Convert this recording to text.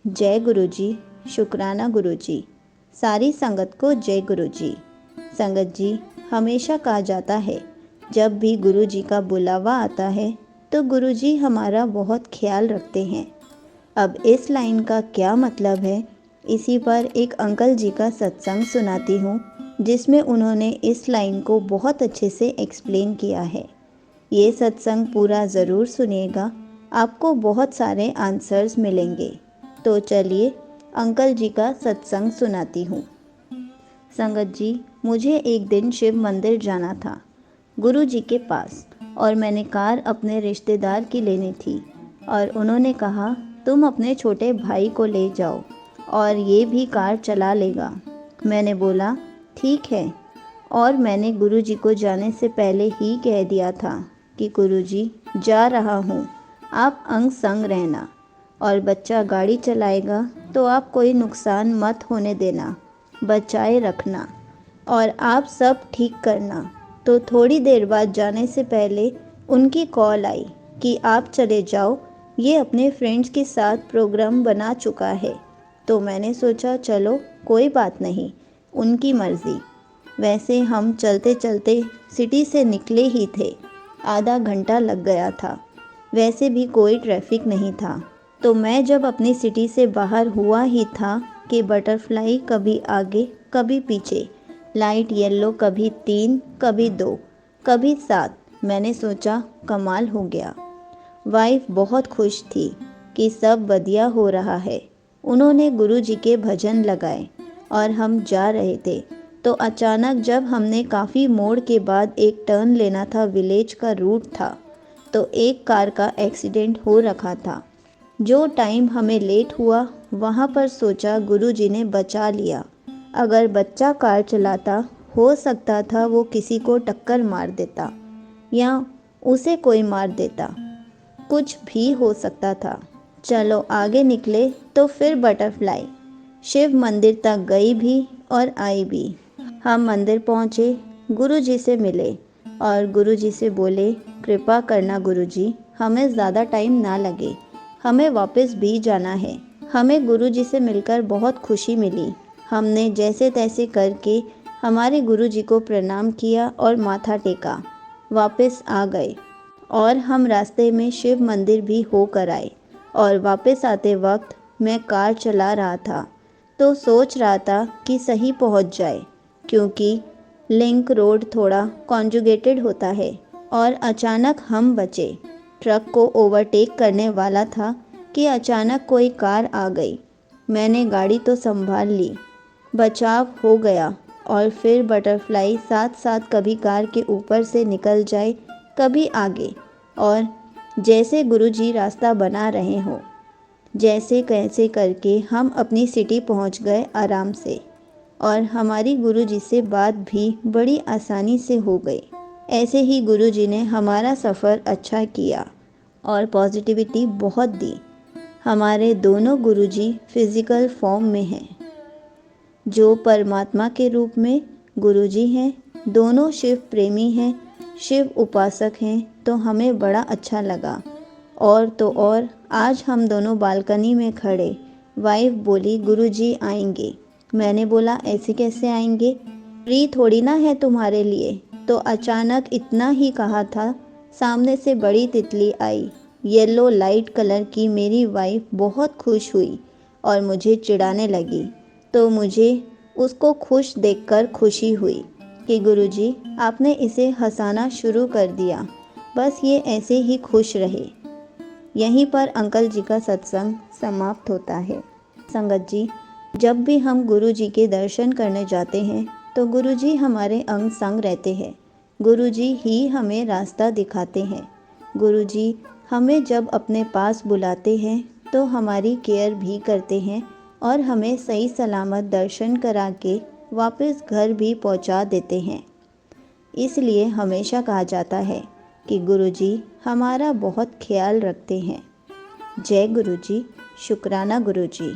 जय गुरुजी, शुक्राना गुरुजी। सारी संगत को जय गुरुजी। संगत जी, हमेशा कहा जाता है जब भी गुरुजी का बुलावा आता है तो गुरुजी हमारा बहुत ख्याल रखते हैं। अब इस लाइन का क्या मतलब है, इसी पर एक अंकल जी का सत्संग सुनाती हूँ जिसमें उन्होंने इस लाइन को बहुत अच्छे से एक्सप्लेन किया है। ये सत्संग पूरा ज़रूर सुनिएगा, आपको बहुत सारे आंसर्स मिलेंगे। तो चलिए अंकल जी का सत्संग सुनाती हूँ। संगत जी, मुझे एक दिन शिव मंदिर जाना था गुरु जी के पास, और मैंने कार अपने रिश्तेदार की लेनी थी और उन्होंने कहा तुम अपने छोटे भाई को ले जाओ और ये भी कार चला लेगा। मैंने बोला ठीक है, और मैंने गुरु जी को जाने से पहले ही कह दिया था कि गुरु जी जा रहा हूँ, आप अंग संग रहना, और बच्चा गाड़ी चलाएगा तो आप कोई नुकसान मत होने देना, बचाए रखना और आप सब ठीक करना। तो थोड़ी देर बाद जाने से पहले उनकी कॉल आई कि आप चले जाओ, ये अपने फ्रेंड्स के साथ प्रोग्राम बना चुका है। तो मैंने सोचा चलो कोई बात नहीं, उनकी मर्ज़ी। वैसे हम चलते चलते सिटी से निकले ही थे, आधा घंटा लग गया था। वैसे भी कोई ट्रैफिक नहीं था। तो मैं जब अपनी सिटी से बाहर हुआ ही था कि बटरफ्लाई कभी आगे कभी पीछे, लाइट येलो कभी 3 कभी 2 कभी 7। मैंने सोचा कमाल हो गया। वाइफ बहुत खुश थी कि सब बढ़िया हो रहा है। उन्होंने गुरुजी के भजन लगाए और हम जा रहे थे। तो अचानक जब हमने काफ़ी मोड़ के बाद एक टर्न लेना था, विलेज का रूट था, तो एक कार का एक्सीडेंट हो रखा था। जो टाइम हमें लेट हुआ वहाँ पर सोचा गुरुजी ने बचा लिया। अगर बच्चा कार चलाता हो सकता था वो किसी को टक्कर मार देता या उसे कोई मार देता, कुछ भी हो सकता था। चलो आगे निकले तो फिर बटरफ्लाई शिव मंदिर तक गई भी और आई भी। हम मंदिर पहुँचे, गुरुजी से मिले और गुरुजी से बोले कृपा करना गुरुजी, हमें ज़्यादा टाइम ना लगे, हमें वापस भी जाना है। हमें गुरुजी से मिलकर बहुत खुशी मिली। हमने जैसे तैसे करके हमारे गुरुजी को प्रणाम किया और माथा टेका, वापस आ गए। और हम रास्ते में शिव मंदिर भी होकर आए। और वापस आते वक्त मैं कार चला रहा था तो सोच रहा था कि सही पहुंच जाए, क्योंकि लिंक रोड थोड़ा कॉन्जुगेटेड होता है। और अचानक हम बचे। ट्रक को ओवरटेक करने वाला था कि अचानक कोई कार आ गई। मैंने गाड़ी तो संभाल ली, बचाव हो गया। और फिर बटरफ्लाई साथ साथ कभी कार के ऊपर से निकल जाए, कभी आगे, और जैसे गुरुजी रास्ता बना रहे हों। जैसे कैसे करके हम अपनी सिटी पहुंच गए आराम से, और हमारी गुरुजी से बात भी बड़ी आसानी से हो गई। ऐसे ही गुरुजी ने हमारा सफ़र अच्छा किया और पॉजिटिविटी बहुत दी। हमारे दोनों गुरुजी फिज़िकल फॉर्म में हैं, जो परमात्मा के रूप में गुरुजी हैं। दोनों शिव प्रेमी हैं, शिव उपासक हैं। तो हमें बड़ा अच्छा लगा। और तो और आज हम दोनों बालकनी में खड़े। वाइफ बोली गुरुजी आएंगे। मैंने बोला ऐसे कैसे आएंगे, फ्री थोड़ी ना है तुम्हारे लिए। तो अचानक इतना ही कहा था, सामने से बड़ी तितली आई, येलो लाइट कलर की। मेरी वाइफ बहुत खुश हुई और मुझे चिढ़ाने लगी। तो मुझे उसको खुश देखकर खुशी हुई कि गुरुजी आपने इसे हंसाना शुरू कर दिया, बस ये ऐसे ही खुश रहे। यहीं पर अंकल जी का सत्संग समाप्त होता है। संगत जी, जब भी हम गुरु जी के दर्शन करने जाते हैं तो गुरु जी हमारे अंग संग रहते हैं। गुरु जी ही हमें रास्ता दिखाते हैं। गुरु जी हमें जब अपने पास बुलाते हैं तो हमारी केयर भी करते हैं और हमें सही सलामत दर्शन करा के वापस घर भी पहुंचा देते हैं। इसलिए हमेशा कहा जाता है कि गुरुजी हमारा बहुत ख्याल रखते हैं। जय गुरुजी, शुक्राना गुरुजी।